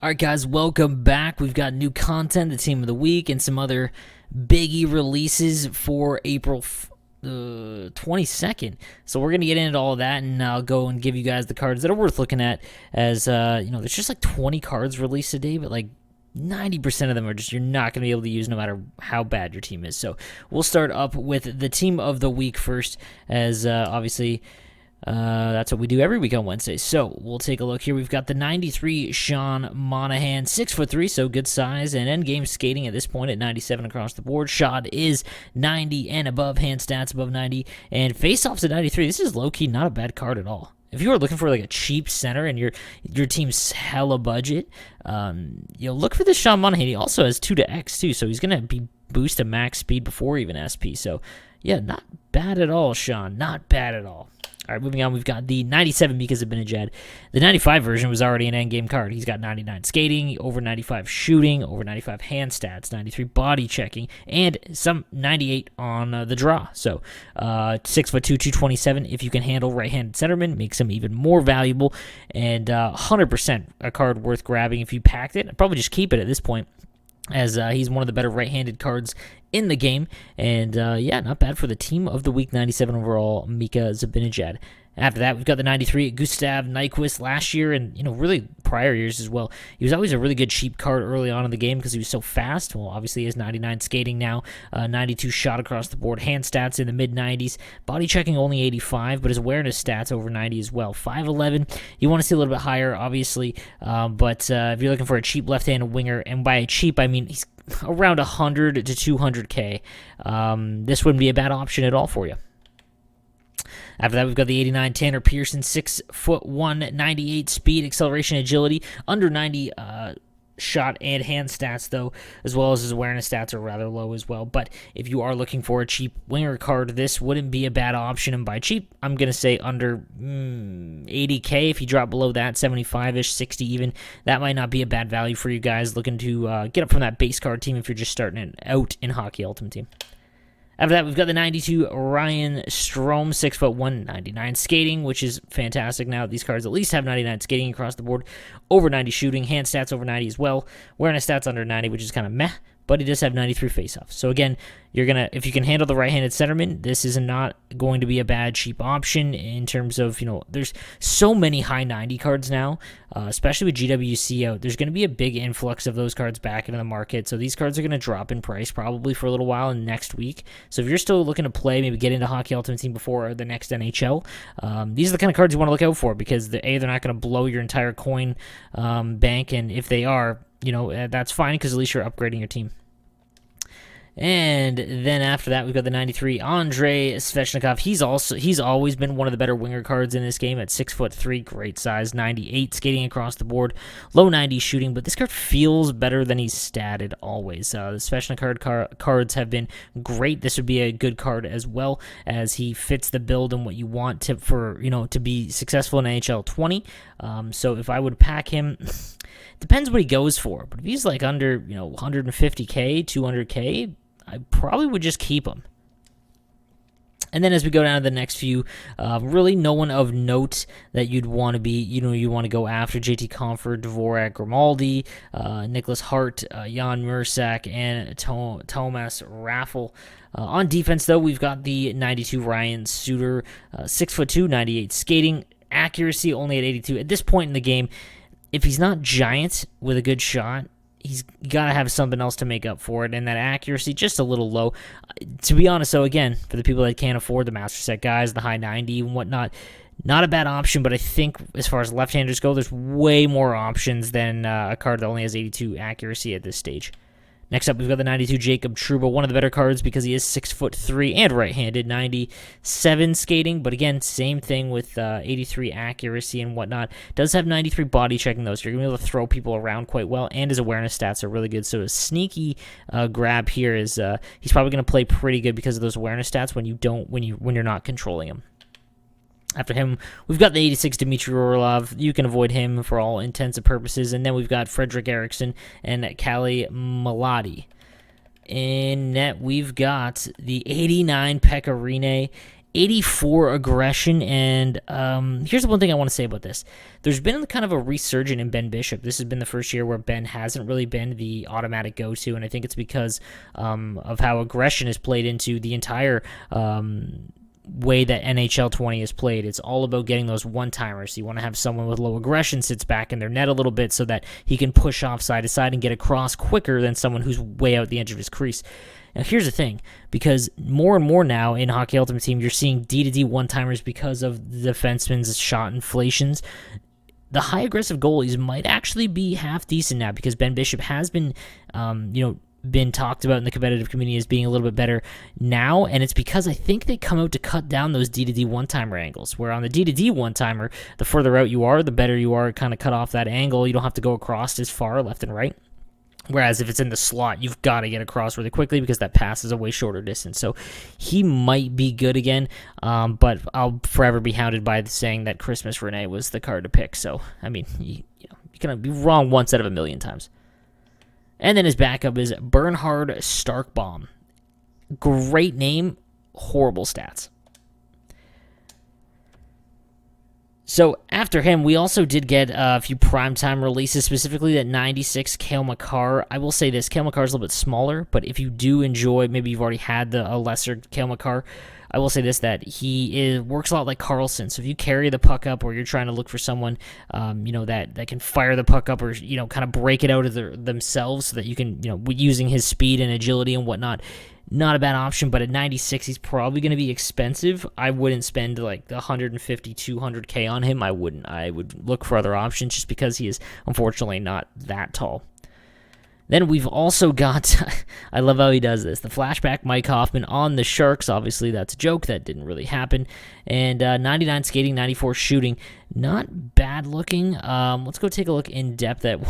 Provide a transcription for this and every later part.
All right, guys, welcome back. We've got new content, the team of the week, and some other biggie releases for April 22nd. So we're going to get into all of that, and I'll go and give you guys the cards that are worth looking at. As there's just like 20 cards released a day, but like 90% of them are just you're not going to be able to use no matter how bad your team is. So we'll start up with the team of the week first, as obviously that's what we do every week on Wednesday. So we'll take a look here. We've got the 93 Sean Monahan, 6'3", so good size, and endgame skating at this point at 97 across the board. Shot is 90 and above, hand stats above 90, and faceoffs at 93. This is low-key not a bad card at all. If you are looking for like a cheap center and your team's hella budget, look for this Sean Monahan. He also has 2 to X too, so he's gonna be boost to max speed before even SP. So yeah, not bad at all, Sean. Not bad at all. All right, moving on, we've got the 97 because of Benajad. The 95 version was already an endgame card. He's got 99 skating, over 95 shooting, over 95 hand stats, 93 body checking, and some 98 on the draw. So 6'2", 227. If you can handle right-handed centerman, makes him even more valuable, and 100% a card worth grabbing if you packed it. I'd probably just keep it at this point, as he's one of the better right-handed cards in the game. And not bad for the team of the week, 97 overall, Mika Zibanejad. After that, we've got the 93 Gustav Nyquist last year, and really prior years as well. He was always a really good cheap card early on in the game because he was so fast. Well, obviously he has 99 skating now, 92 shot across the board, hand stats in the mid-90s, body checking only 85, but his awareness stats over 90 as well. 5'11", you want to see a little bit higher, obviously, but if you're looking for a cheap left-handed winger, and by cheap I mean he's around 100 to 200K, this wouldn't be a bad option at all for you. After that, we've got the 89 Tanner Pearson, 6'1", 98 speed, acceleration, agility, under 90 shot and hand stats, though, as well as his awareness stats are rather low as well. But if you are looking for a cheap winger card, this wouldn't be a bad option. And by cheap, I'm going to say under 80K. If you drop below that, 75-ish, 60 even, that might not be a bad value for you guys looking to get up from that base card team if you're just starting it out in Hockey Ultimate Team. After that, we've got the 92 Orion Strome, 6'1", 99 skating, which is fantastic now. These cards at least have 99 skating across the board, over 90 shooting, hand stats over 90 as well, awareness stats under 90, which is kind of meh, but he does have 93 faceoffs. So again, if you can handle the right-handed centerman, this is not going to be a bad cheap option in terms of, there's so many high 90 cards now, especially with GWC out. There's going to be a big influx of those cards back into the market, so these cards are going to drop in price probably for a little while in next week. So if you're still looking to play, maybe get into Hockey Ultimate Team before the next NHL, these are the kind of cards you want to look out for, because they're not going to blow your entire coin bank, and if they are, that's fine, because at least you're upgrading your team. And then after that, we've got the 93 Andrej Sekera. He's always been one of the better winger cards in this game at 6'3", great size, 98 skating across the board, low 90s shooting, but this card feels better than he's statted always. The special cards have been great. This would be a good card as well, as he fits the build and what you want to be successful in NHL 20. So if I would pack him, depends what he goes for, but if he's like under 150K, 200K, I probably would just keep him. And then as we go down to the next few, really no one of note that you'd want to be, you want to go after. JT Comfort, Dvorak, Grimaldi, Nicholas Hart, Jan Mursak, and Thomas Raffel. On defense, though, we've got the 92 Ryan Suter, 6'2", 98 skating, accuracy only at 82. At this point in the game, if he's not giant with a good shot, he's got to have something else to make up for it, and that accuracy just a little low. To be honest, though, again, for the people that can't afford the Master Set guys, the high 90 and whatnot, not a bad option, but I think as far as left-handers go, there's way more options than a card that only has 82 accuracy at this stage. Next up, we've got the 92 Jacob Trouba, one of the better cards because he is 6'3" and right-handed, 97 skating, but again, same thing with 83 accuracy and whatnot. Does have 93 body checking though, so you're gonna be able to throw people around quite well, and his awareness stats are really good. So a sneaky grab here is he's probably gonna play pretty good because of those awareness stats when you're not controlling him. After him, we've got the 86 Dmitry Orlov. You can avoid him for all intents and purposes. And then we've got Frederick Eriksson and Kalle Maladi. In net, we've got the 89 Pekka Rinne, 84 aggression, and here's the one thing I want to say about this. There's been kind of a resurgence in Ben Bishop. This has been the first year where Ben hasn't really been the automatic go-to, and I think it's because of how aggression is played into the entire way that NHL 20 is played. It's all about getting those one-timers. You want to have someone with low aggression sits back in their net a little bit so that he can push off side to side and get across quicker than someone who's way out the edge of his crease. Now, here's the thing, because more and more now in Hockey Ultimate Team, you're seeing D-to-D one-timers because of the defenseman's shot inflations. The high aggressive goalies might actually be half decent now because Ben Bishop has been, been talked about in the competitive community as being a little bit better now, and it's because I think they come out to cut down those D-to-D one-timer angles, where on the D-to-D one-timer, the further out you are, the better you are kind of cut off that angle. You don't have to go across as far left and right. Whereas if it's in the slot, you've got to get across really quickly because that pass is a way shorter distance. So he might be good again, but I'll forever be hounded by saying that Christmas Rene was the card to pick. So, I mean, you can be wrong once out of a million times. And then his backup is Bernhard Starkbaum. Great name, horrible stats. So after him, we also did get a few primetime releases, specifically that 96 Cale Makar. I will say this, Cale Makar is a little bit smaller, but if you do enjoy, maybe you've already had a lesser Cale Makar, I will say this, that he works a lot like Carlson. So if you carry the puck up or you're trying to look for someone, that can fire the puck up or, kind of break it out of themselves so that you can, using his speed and agility and whatnot, not a bad option, but at 96, he's probably going to be expensive. I wouldn't spend like the 150, 200K on him. I wouldn't. I would look for other options just because he is unfortunately not that tall. Then we've also got, I love how he does this, the flashback Mike Hoffman on the Sharks. Obviously, that's a joke. That didn't really happen. And 99 skating, 94 shooting. Not bad looking. Let's go take a look in depth at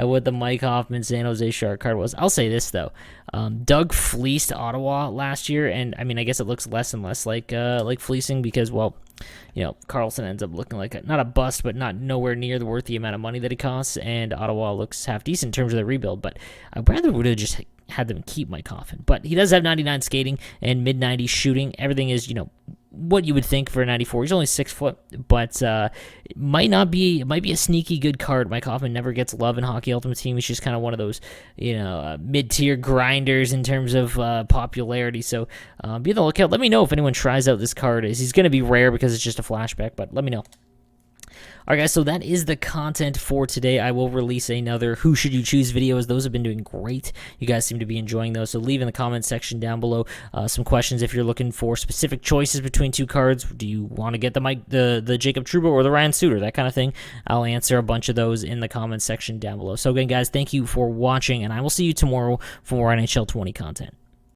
what the Mike Hoffman San Jose Shark card was. I'll say this, though. Doug fleeced Ottawa last year, and, I mean, I guess it looks less and less like fleecing because, well, Carlson ends up looking like not a bust, but not nowhere near worth the amount of money that it costs, and Ottawa looks half decent in terms of the rebuild, but I rather would have just had them keep Mike Hoffman. But he does have 99 skating and mid-90s shooting. Everything is, what you would think for a 94. He's only 6 foot, but it might be a sneaky good card. Mike Hoffman never gets love in Hockey Ultimate Team. He's just kind of one of those, mid-tier grinders in terms of popularity. So be on the lookout. Let me know if anyone tries out this card. He's going to be rare because it's just a flashback, but let me know. All right, guys, so that is the content for today. I will release another Who Should You Choose videos. Those have been doing great. You guys seem to be enjoying those, so leave in the comment section down below some questions if you're looking for specific choices between two cards. Do you want to get the Jacob Trouba or the Ryan Suter, that kind of thing? I'll answer a bunch of those in the comment section down below. So again, guys, thank you for watching, and I will see you tomorrow for more NHL 20 content.